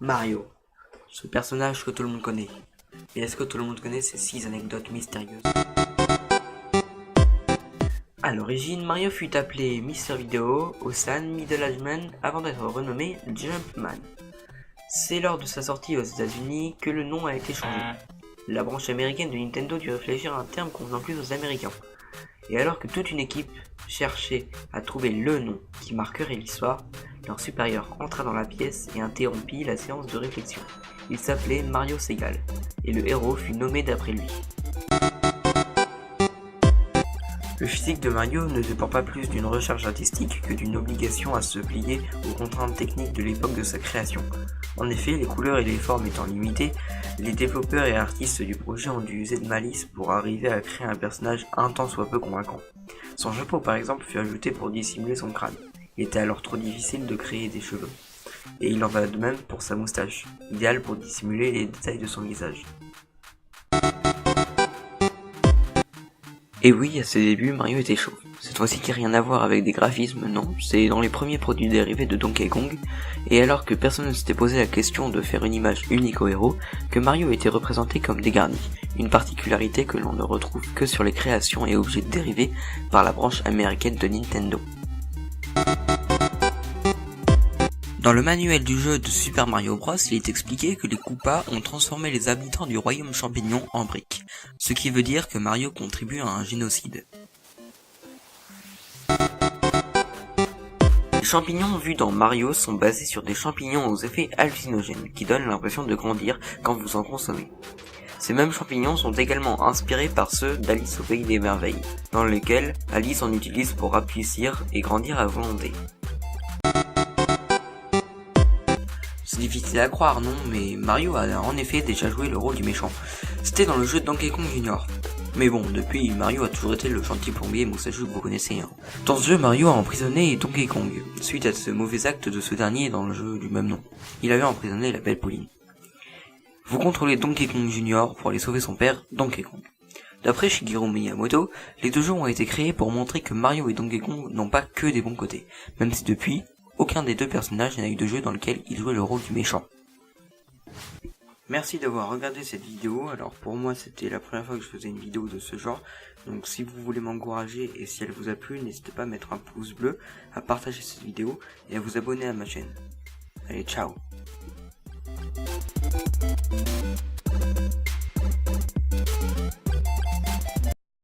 Mario, ce personnage que tout le monde connaît. Mais est-ce que tout le monde connaît ces 6 anecdotes mystérieuses? À l'origine, Mario fut appelé Mr. Video au San Middle Age Man avant d'être renommé Jumpman. C'est lors de sa sortie aux États-Unis que le nom a été changé. La branche américaine de Nintendo dut réfléchir à un terme convenant plus aux Américains. Et alors que toute une équipe cherchait à trouver le nom qui marquerait l'histoire, leur supérieur entra dans la pièce et interrompit la séance de réflexion. Il s'appelait Mario Segal, et le héros fut nommé d'après lui. Le physique de Mario ne dépend pas plus d'une recherche artistique que d'une obligation à se plier aux contraintes techniques de l'époque de sa création. En effet, les couleurs et les formes étant limitées, les développeurs et artistes du projet ont dû user de malice pour arriver à créer un personnage un tant soit peu convaincant. Son chapeau par exemple fut ajouté pour dissimuler son crâne. Il était alors trop difficile de créer des cheveux. Et il en va de même pour sa moustache, idéale pour dissimuler les détails de son visage. Et oui, à ses débuts, Mario était chauve. Cette fois-ci qui n'a rien à voir avec des graphismes, non, c'est dans les premiers produits dérivés de Donkey Kong, et alors que personne ne s'était posé la question de faire une image unique au héros, que Mario était représenté comme dégarni, une particularité que l'on ne retrouve que sur les créations et objets dérivés par la branche américaine de Nintendo. Dans le manuel du jeu de Super Mario Bros, il est expliqué que les Koopas ont transformé les habitants du royaume champignon en briques, ce qui veut dire que Mario contribue à un génocide. Les champignons vus dans Mario sont basés sur des champignons aux effets hallucinogènes, qui donnent l'impression de grandir quand vous en consommez. Ces mêmes champignons sont également inspirés par ceux d'Alice au Pays des Merveilles, dans lesquels Alice en utilise pour rapetir et grandir à volonté. C'est difficile à croire, non, mais Mario a en effet déjà joué le rôle du méchant. C'était dans le jeu de Donkey Kong Jr. Mais bon, depuis, Mario a toujours été le gentil plombier moustachu que vous connaissez. Dans ce jeu, Mario a emprisonné Donkey Kong, suite à ce mauvais acte de ce dernier dans le jeu du même nom. Il avait emprisonné la belle Pauline. Vous contrôlez Donkey Kong Jr. pour aller sauver son père, Donkey Kong. D'après Shigeru Miyamoto, les deux jeux ont été créés pour montrer que Mario et Donkey Kong n'ont pas que des bons côtés, même si depuis, aucun des deux personnages n'a eu de jeu dans lequel il jouait le rôle du méchant. Merci d'avoir regardé cette vidéo. Alors pour moi c'était la première fois que je faisais une vidéo de ce genre. Donc si vous voulez m'encourager et si elle vous a plu, n'hésitez pas à mettre un pouce bleu, à partager cette vidéo et à vous abonner à ma chaîne. Allez, ciao.